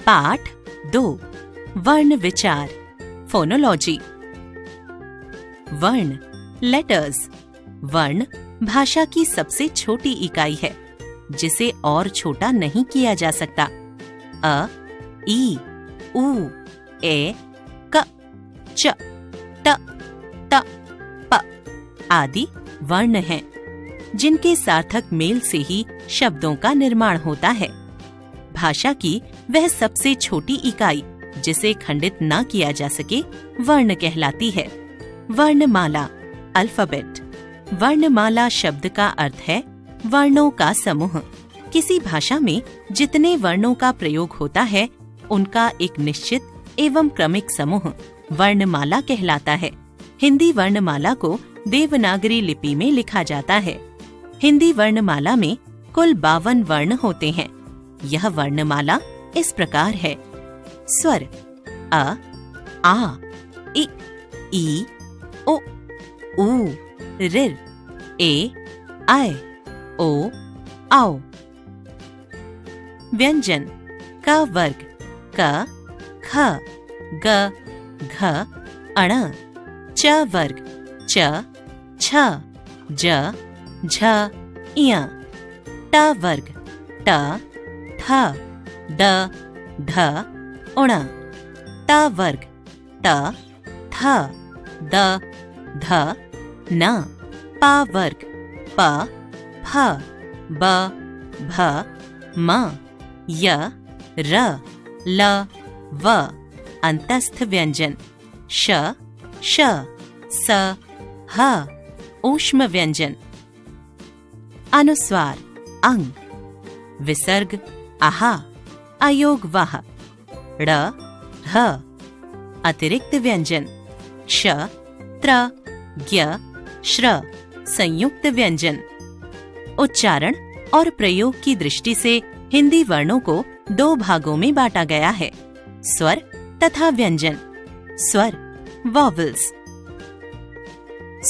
पाठ 2 वर्ण विचार फोनोलॉजी। वर्ण लेटर्स। वर्ण भाषा की सबसे छोटी इकाई है जिसे और छोटा नहीं किया जा सकता। अ, ई, उ, ए, क, च, ट, त, प आदि वर्ण हैं, जिनके सार्थक मेल से ही शब्दों का निर्माण होता है। भाषा की वह सबसे छोटी इकाई जिसे खंडित न किया जा सके वर्ण कहलाती है। वर्णमाला अल्फाबेट। वर्णमाला शब्द का अर्थ है वर्णों का समूह। किसी भाषा में जितने वर्णों का प्रयोग होता है उनका एक निश्चित एवं क्रमिक समूह वर्णमाला कहलाता है। हिंदी वर्णमाला को देवनागरी लिपि में लिखा जाता है। हिंदी वर्णमाला में कुल 52 वर्ण होते हैं। यह वर्णमाला इस प्रकार है। स्वर अ, आ, इ, ई, ओ, ऊ, ऋ, ए, ऐ, ओ, औ। व्यंजन क वर्ग क, ख, ग, घ, अण। च वर्ग च, छ, ज, झ, इय। ट वर्ग ट, थ, द, ध, उण। त वर्ग त, थ, द, ध, न। प वर्ग प, फ, ब, भ, म, य, र, ल, व। अंतस्थ व्यंजन श, श, स, ह। ऊष्म व्यंजन अनुस्वार अंग। विसर्ग आहा, अयोग वाह, ड़, ह। अतिरिक्त व्यंजन श, त्र, ज्ञ, श्र। संयुक्त व्यंजन। उच्चारण और प्रयोग की दृष्टि से हिंदी वर्णों को 2 भागों में बांटा गया है, स्वर तथा व्यंजन। स्वर वॉवल्स।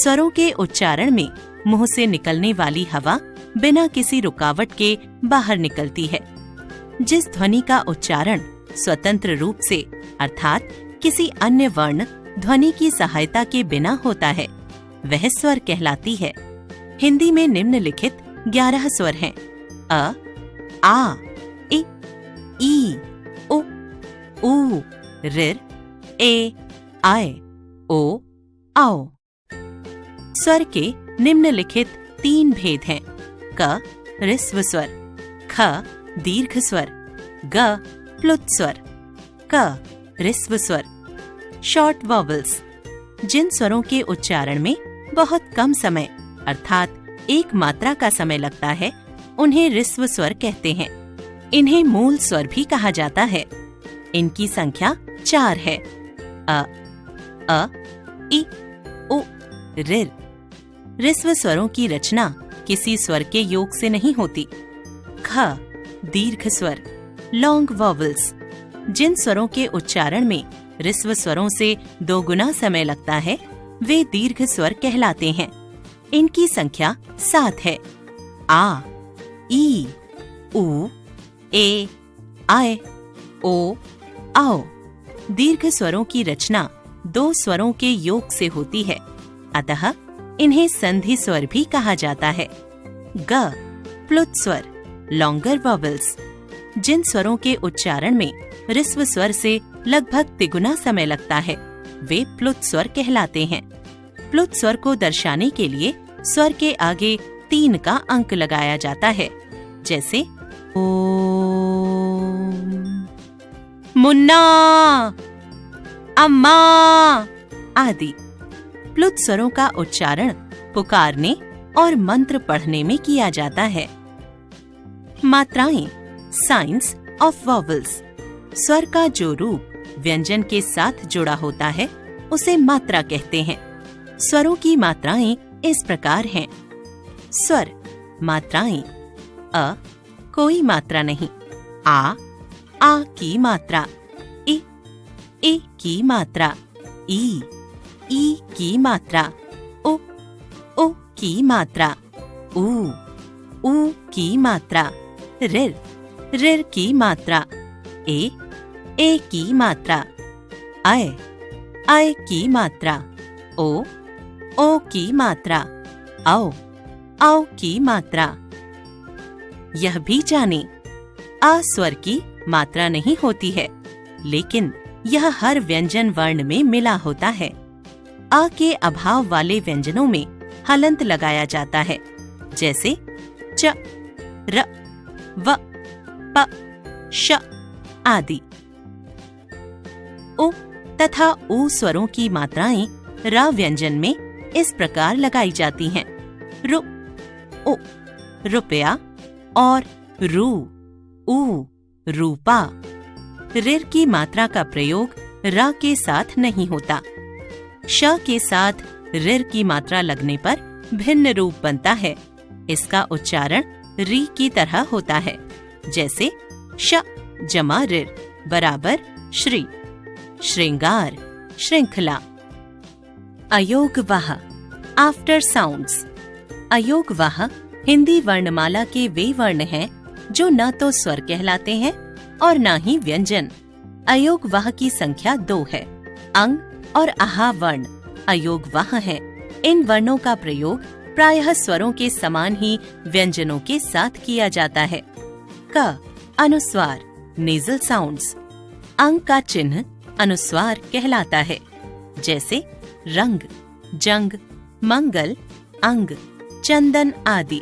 स्वरों के उच्चारण में मुंह से निकलने वाली हवा बिना किसी रुकावट के बाहर निकलती है। जिस ध्वनि का उच्चारण स्वतंत्र रूप से अर्थात किसी अन्य वर्ण ध्वनि की सहायता के बिना होता है वह स्वर कहलाती है। हिंदी में निम्नलिखित 11 स्वर हैं। अ, आ, इ, ई, उ, ऊ, ऋ, ए, ऐ, ओ, औ। स्वर के निम्नलिखित 3 भेद हैं। क ऋस्व स्वर, ख दीर्घ स्वर, ग प्लुत स्वर। क ऋस्व स्वर। Short vowels. जिन स्वरों के उच्चारण में बहुत कम समय अर्थात 1 मात्रा का समय लगता है उन्हें ऋस्व स्वर कहते हैं। इन्हें मूल स्वर भी कहा जाता है। इनकी संख्या 4 है। अ, इ, उ, ऋ। ऋस्व स्वरों की रचना किसी स्वर के योग से नहीं होती। ख दीर्घ स्वर, लॉन्ग वॉवल्स। जिन स्वरों के उच्चारण में ऋस्व स्वरों से 2 गुना समय लगता है वे दीर्घ स्वर कहलाते हैं। इनकी संख्या 7 है। आ, ई, उ, ए, ऐ, ओ, औ। दीर्घ स्वरों की रचना 2 स्वरों के योग से होती है, अतः इन्हें संधि स्वर भी कहा जाता है। ग प्लुत स्वर, लॉन्गर वॉवल्स। जिन स्वरों के उच्चारण में ऋस्व स्वर से लगभग तिगुना समय लगता है वे प्लुत स्वर कहलाते हैं। प्लुत स्वर को दर्शाने के लिए स्वर के आगे 3 का अंक लगाया जाता है, जैसे ओम, मुन्ना, अम्मा आदि। प्लुत स्वरों का उच्चारण पुकारने और मंत्र पढ़ने में किया जाता है। मात्राएं साइंस ऑफ वॉवल्स। स्वर का जो रूप व्यंजन के साथ जुड़ा होता है उसे मात्रा कहते हैं। स्वरों की मात्राएं इस प्रकार हैं। स्वर मात्राएं। अ कोई मात्रा नहीं। आ की मात्रा। इ की मात्रा। ई की मात्रा। उ की मात्रा। ऊ की मात्रा। ऋ की मात्रा। ए ए की मात्रा, अय, अय की मात्रा, ओ की मात्रा, औ, औ की मात्रा। यह भी जाने, आ स्वर की मात्रा नहीं होती है, लेकिन यह हर व्यंजन वर्ण में मिला होता है। आ के अभाव वाले व्यंजनों में हलंत लगाया जाता है, जैसे च, र, व, प, श आदि। उ तथा ऊ स्वरों की मात्राएं र व्यंजन में इस प्रकार लगाई जाती हैं। रु, उ, रुपया और रू, ऊ, रूपा। ऋ की मात्रा का प्रयोग र के साथ नहीं होता। श के साथ ऋ की मात्रा लगने पर भिन्न रूप बनता है। इसका उच्चारण री की तरह होता है, जैसे श जमा ऋ बराबर श्री, श्रृंगार, श्रृंखला। अयोगवाह, आफ्टर साउंड्स। अयोगवाह हिंदी वर्णमाला के वे वर्ण हैं जो न तो स्वर कहलाते हैं और न ही व्यंजन। अयोगवाह की संख्या 2 है। अंग और आहा वर्ण अयोगवाह हैं। इन वर्णों का प्रयोग प्रायः स्वरों के समान ही व्यंजनों के साथ किया जाता है। क अनुस्वार, नेजल साउंड्स। अंग का चिन्ह अनुस्वार कहलाता है, जैसे रंग, जंग, मंगल, अंग, चंदन आदि।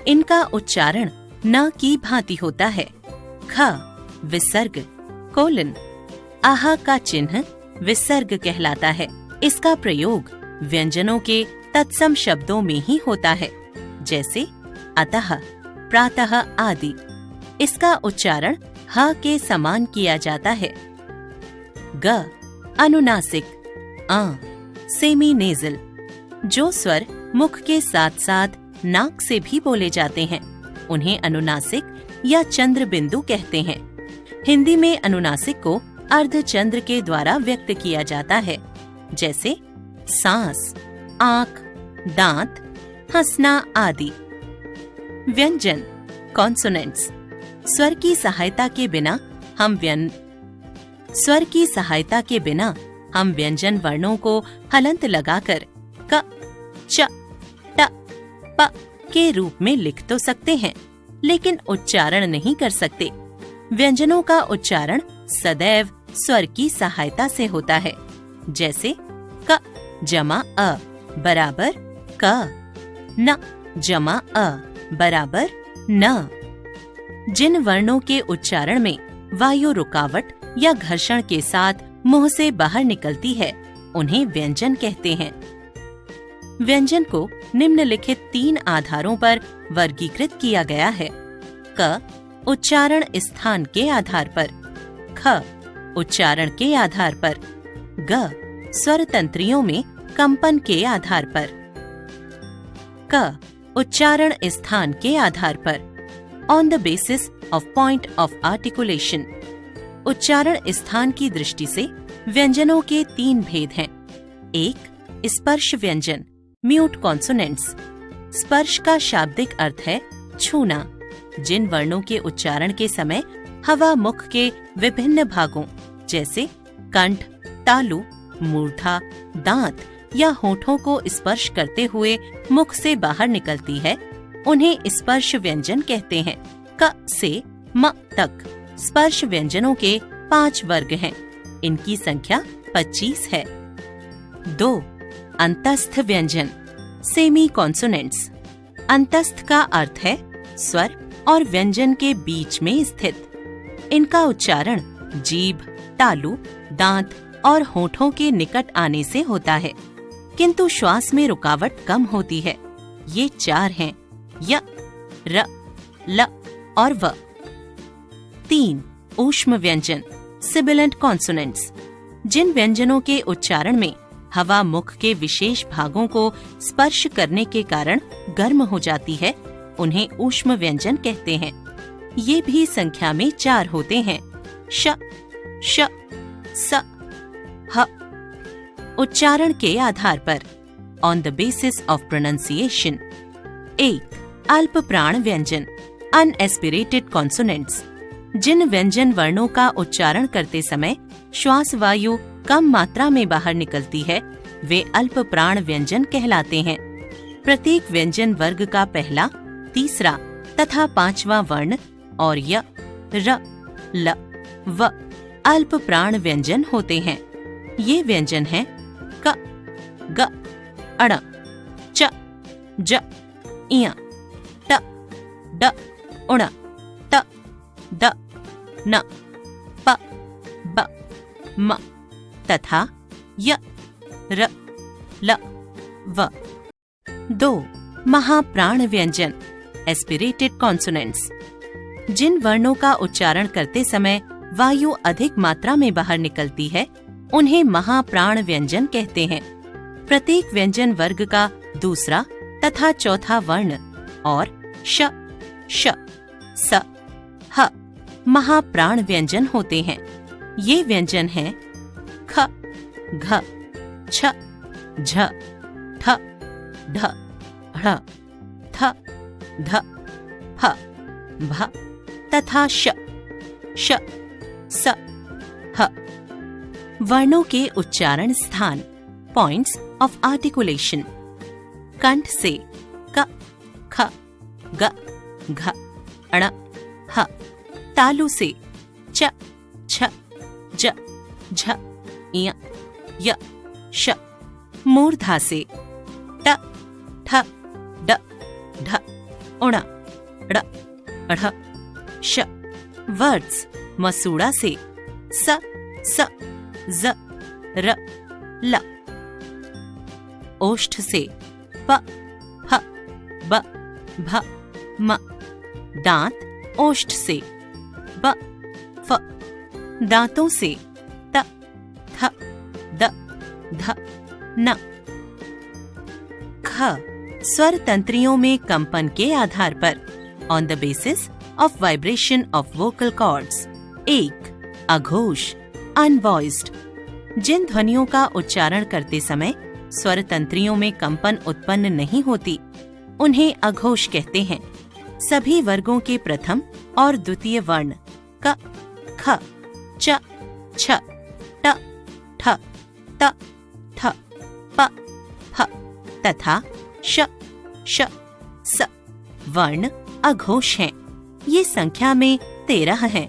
इनका उच्चारण न की भांति होता है। ख विसर्ग, कोलन। आहा का चिन्ह विसर्ग कहलाता है। इसका प्रयोग व्यंजनों के तत्सम शब्दों में ही होता है, जैसे अतः, प्रातः आदि। इसका उच्चारण ह के समान किया जाता है। ग अनुनासिक, सेमी नेजल। जो स्वर मुख के साथ साथ नाक से भी बोले जाते हैं, उन्हें अनुनासिक या चंद्र बिंदु कहते हैं। हिंदी में अनुनासिक को अर्धचंद्र के द्वारा व्यक्त किया जाता है, जैसे सांस, आंख, दांत, हंसना आदि। व्यंजन, कॉन्सोनेंट्स। स्वर की सहायता के बिना हम व्यंजन वर्णों को हलंत लगाकर क, च, ट, प के रूप में लिख तो सकते हैं, लेकिन उच्चारण नहीं कर सकते। व्यंजनों का उच्चारण सदैव स्वर की सहायता से होता है, जैसे क जमा अ बराबर क, न जमा अ बराबर न। जिन वर्णों के उच्चारण में वायु रुकावट या घर्षण के साथ मुंह से बाहर निकलती है, उन्हें व्यंजन कहते हैं। व्यंजन को निम्नलिखित 3 आधारों पर वर्गीकृत किया गया है। क उच्चारण स्थान के आधार पर, ख उच्चारण के आधार पर, ग स्वर तंत्रियों में कंपन के आधार पर, क उच्चारण स्थान के आधार पर, on the basis of point of articulation. उच्चारण स्थान की दृष्टि से व्यंजनों के 3 भेद हैं। 1 स्पर्श व्यंजन, म्यूट कॉन्सोनेंट्स। स्पर्श का शाब्दिक अर्थ है छूना। जिन वर्णों के उच्चारण के समय हवा मुख के विभिन्न भागों, जैसे कंठ, तालु, मूर्धा, दांत या होठों को स्पर्श करते हुए मुख से बाहर निकलती है, उन्हें स्पर्श व्यंजन कहते हैं। क से म तक स्पर्श व्यंजनों के 5 वर्ग हैं। इनकी संख्या 25 है। 2 अंतस्थ व्यंजन, सेमी कॉन्सोनेंट्स। अंतस्थ का अर्थ है स्वर और व्यंजन के बीच में स्थित। इनका उच्चारण जीभ, तालु, दांत और होठों के निकट आने से होता है, किंतु श्वास में रुकावट कम होती है। ये 4 हैं, य, र, ल और व। 3 ऊष्म व्यंजन, सिबिलेंट कॉन्सोनेंट्स। जिन व्यंजनों के उच्चारण में हवा मुख के विशेष भागों को स्पर्श करने के कारण गर्म हो जाती है, उन्हें ऊष्म व्यंजन कहते हैं। ये भी संख्या में 4 होते हैं। श, श, स, ह। उच्चारण के आधार पर, on the basis of pronunciation. 1 अल्प प्राण व्यंजन, अनएस्पिरेटेड कॉन्सोनेंट्स। जिन व्यंजन वर्णों का उच्चारण करते समय श्वास वायु कम मात्रा में बाहर निकलती है वे अल्प प्राण व्यंजन कहलाते हैं। प्रत्येक व्यंजन वर्ग का पहला, तीसरा तथा पांचवा वर्ण और य, र, ल, व अल्प प्राण व्यंजन होते हैं। ये व्यंजन हैं क, ग, अण, च, ज, इय, ट, ड, उण, त, द, न, प, ब, म तथा य, र, ल, व। 2. महाप्राण व्यंजन एस्पिरेटेड कॉन्सोनेंट्स। जिन वर्णों का उच्चारण करते समय वायु अधिक मात्रा में बाहर निकलती है उन्हें महाप्राण व्यंजन कहते हैं। प्रत्येक व्यंजन वर्ग का दूसरा तथा चौथा वर्ण और श, श, स, ह महाप्राण व्यंजन होते हैं। ये व्यंजन हैं ख, घ, छ, झ, ठ, ढ, ढ़, थ, ध, फ, भ तथा श, श, स, ह। वर्णों के उच्चारण स्थान पॉइंट्स ऑफ आर्टिकुलेशन। कंठ से क, ख, ग, घ, अण, ह। तालु से च, छ, ज, झ, इय, य, श। मूर्धा से ट, ठ, ड, ढ, उण, ड़, ढ़, श। वर्ड्स मसूड़ा से स, ज, र, ल। ओष्ठ से प, फ, ब, भ, म। दांत ओष्ठ से ब, फ। दांतों से त, थ, द, ध, न। ख स्वर तंत्रियों में कंपन के आधार पर on the basis of vibration of vocal cords. 1. अघोष अनवॉइस्ड। जिन ध्वनियों का उच्चारण करते समय स्वर तंत्रियों में कंपन उत्पन्न नहीं होती उन्हें अघोष कहते हैं। सभी वर्गों के प्रथम और द्वितीय वर्ण क, ख, च, छ, ट, ठ, त, थ, प, फ तथा श, श, स वर्ण अघोष हैं। ये संख्या में 13 हैं।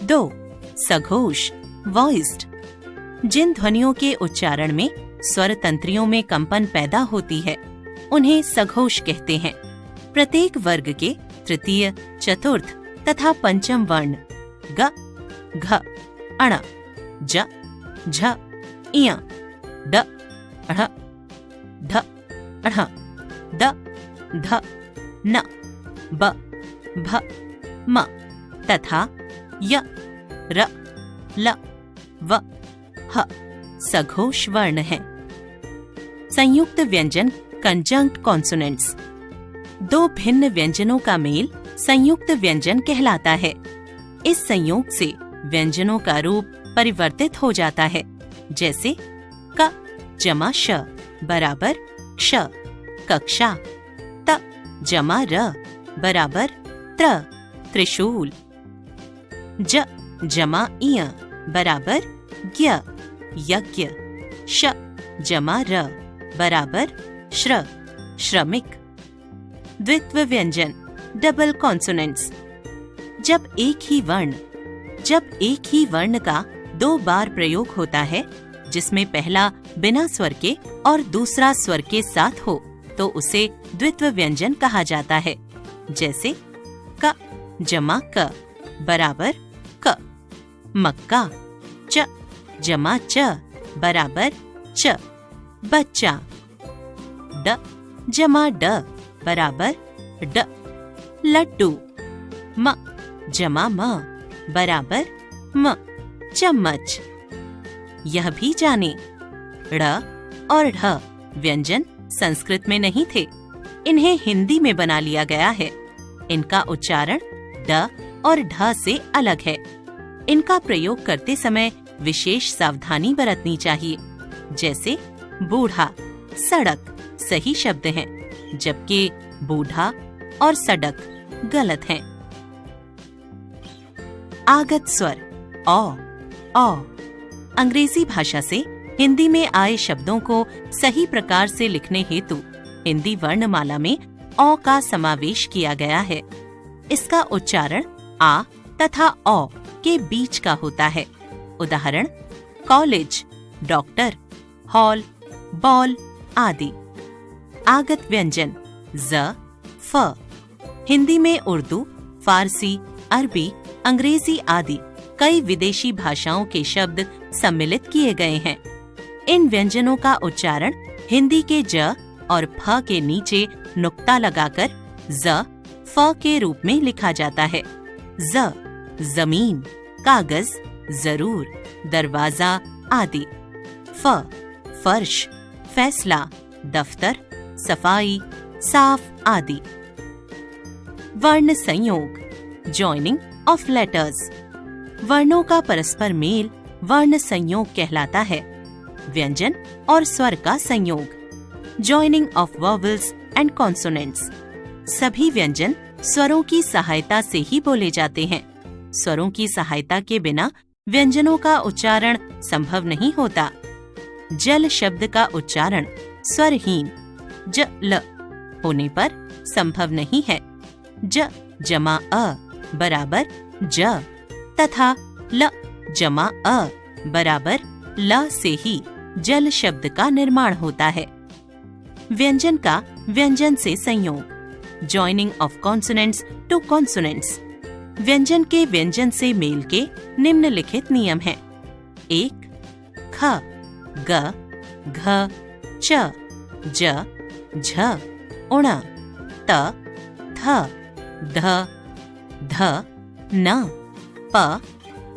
2. सघोष वॉइस्ड। जिन ध्वनियों के उच्चारण में स्वर तंत्रियों में कंपन पैदा होती है उन्हें सघोष कहते हैं। प्रत्येक वर्ग के तृतीय, चतुर्थ तथा पंचम वर्ण ग, घ, अण, ज, झ, इय, ड, ढ़, ढ, ढ़, द, ध, न, ब, भ, म तथा य, र, ल, व, ह सघोष वर्ण हैं। संयुक्त व्यंजन कंजंक्ट कॉन्सोनेंट्स। 2 भिन्न व्यंजनों का मेल संयुक्त व्यंजन कहलाता है। इस संयोग से व्यंजनों का रूप परिवर्तित हो जाता है, जैसे क जमा श बराबर क्ष, कक्षा। त जमा र बराबर त्र, त्रिशूल। ज जमा इय बराबर ज्ञ, यज्ञ। श जमा र बराबर श्र, श्रमिक। द्वित्व व्यंजन डबल कॉन्सोनेंट्स। जब एक ही वर्ण का 2 बार प्रयोग होता है जिसमें पहला बिना स्वर के और दूसरा स्वर के साथ हो तो उसे द्वित्व व्यंजन कहा जाता है। जैसे क जमा क बराबर क, मक्का। च जमा च बराबर च, बच्चा। ड जमा ड बराबर ड, लड्डू। म जमा म बराबर म, चम्मच। यह भी जाने ड़ और ढ व्यंजन संस्कृत में नहीं थे, इन्हें हिंदी में बना लिया गया है। इनका उच्चारण ड और ढ से अलग है। इनका प्रयोग करते समय विशेष सावधानी बरतनी चाहिए। जैसे बूढ़ा, सड़क सही शब्द हैं, जबकि बूढ़ा और सड़क गलत हैं। आगत स्वर औ। अंग्रेजी भाषा से हिंदी में आए शब्दों को सही प्रकार से लिखने हेतु हिंदी वर्णमाला में औ का समावेश किया गया है। इसका उच्चारण आ तथा औ के बीच का होता है। उदाहरण कॉलेज, डॉक्टर, हॉल, बॉल आदि। आगत व्यंजन ज, फ। हिंदी में उर्दू, फारसी, अरबी, अंग्रेजी आदि कई विदेशी भाषाओं के शब्द सम्मिलित किए गए हैं। इन व्यंजनों का उच्चारण हिंदी के ज और फ के नीचे नुक्ता लगाकर ज, फ के रूप में लिखा जाता है। ज, जमीन, कागज, जरूर, दरवाजा आदि। फ, फर्श, फैसला, दफ्तर, सफाई, साफ आदि। वर्ण संयोग जॉइनिंग ऑफ लेटर्स। वर्णों का परस्पर मेल वर्ण संयोग कहलाता है। व्यंजन और स्वर का संयोग joining of vowels and consonants. सभी व्यंजन स्वरों की सहायता से ही बोले जाते हैं। स्वरों की सहायता के बिना व्यंजनों का उच्चारण संभव नहीं होता। जल शब्द का उच्चारण स्वरहीन ज ल होने पर संभव नहीं है। ज जमा अ बराबर ज तथा ल जमा अ बराबर ल से ही जल शब्द का निर्माण होता है। व्यंजन का व्यंजन से संयोग joining of consonants to consonants. व्यंजन के व्यंजन से मेल के निम्नलिखित नियम हैं। 1. ख, ग, घ, च, ज, झ, उण, त, थ, ध, ध, न, प,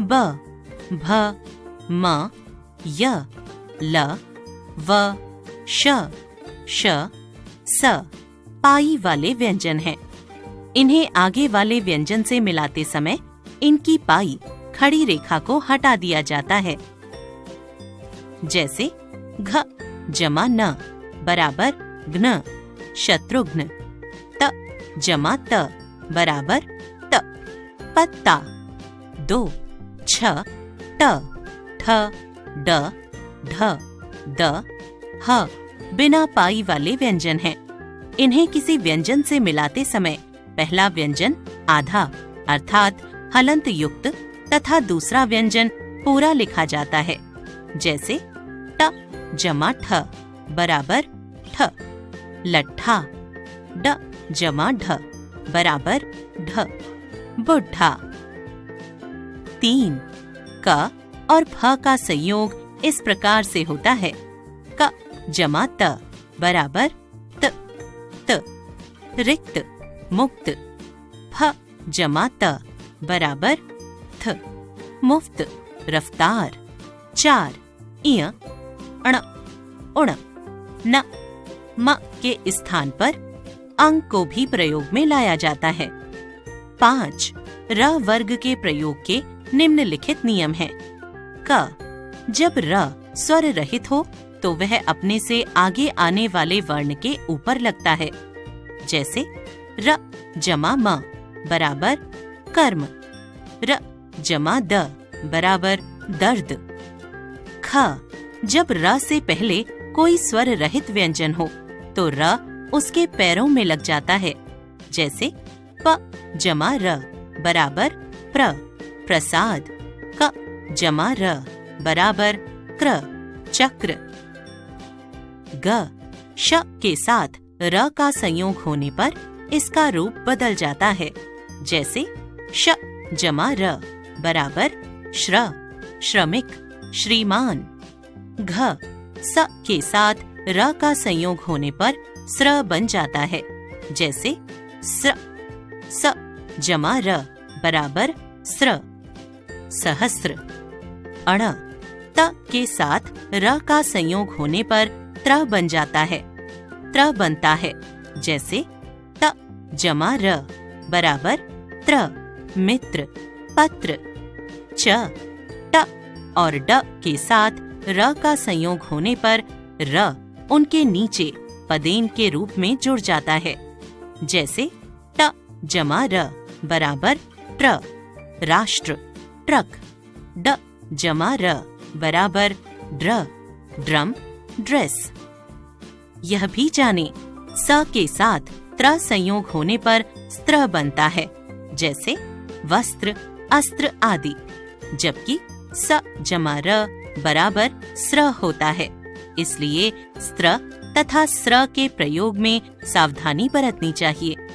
ब, भ, म, य, ल, व, श, श, स पाई वाले व्यंजन हैं। इन्हें आगे वाले व्यंजन से मिलाते समय इनकी पाई खड़ी रेखा को हटा दिया जाता है। जैसे घ जमा न बराबर घ्न शत्रुघ्न, त जमा त बराबर त पत्ता, 2 छ ट ठ ड ढ द ह बिना पाई वाले व्यंजन हैं। इन्हें किसी व्यंजन से मिलाते समय पहला व्यंजन आधा अर्थात हलंत युक्त तथा दूसरा व्यंजन पूरा लिखा जाता है। जैसे ट जमा ठ बराबर ठ, लट्ठा, ड जमा ढ बराबर ढ, बुढ़ा। 3. क और फ का संयोग इस प्रकार से होता है। क जमा त बराबर त, त, रिक्त, मुक्त। फ जमा त बराबर थ, मुफ्त, रफ्तार। 4. इय, अण, उण, न, म के स्थान पर अंग को भी प्रयोग में लाया जाता है। 5. र वर्ग के प्रयोग के निम्नलिखित नियम हैं। क जब र स्वर रहित हो तो वह अपने से आगे आने वाले वर्ण के ऊपर लगता है। जैसे र जमा म बराबर कर्म, र जमा द बराबर दर्द। ख जब र से पहले कोई स्वर रहित व्यंजन हो तो र उसके पैरों में लग जाता है। जैसे प जमा र बराबर प्र, प्रसाद। क जमा र बराबर क्र, चक्र। ग श के साथ र का संयोग होने पर इसका रूप बदल जाता है। जैसे श जमा र बराबर श्र, श्रमिक, श्रीमान। घ स के साथ र का संयोग होने पर स्र बन जाता है। जैसे स्र, स जमा र बराबर स्र, सहस्र। अण त के साथ र का संयोग होने पर त्र बन जाता है। त्र बनता है। जैसे त जमा र बराबर त्र, मित्र, पत्र। च ट और ड के साथ र का संयोग होने पर र उनके नीचे पदेन के रूप में जुड़ जाता है। जैसे ट जमा र बराबर ट्र, राष्ट्र। ट्रक, ड जमा र बराबर ड्र, ड्रम, ड्रेस। यह भी जाने स के साथ त्र संयोग होने पर स्त्र बनता है, जैसे वस्त्र, अस्त्र आदि, जबकि स जमा र बराबर स्र होता है। इसलिए स्त्र तथा स्र के प्रयोग में सावधानी बरतनी चाहिए।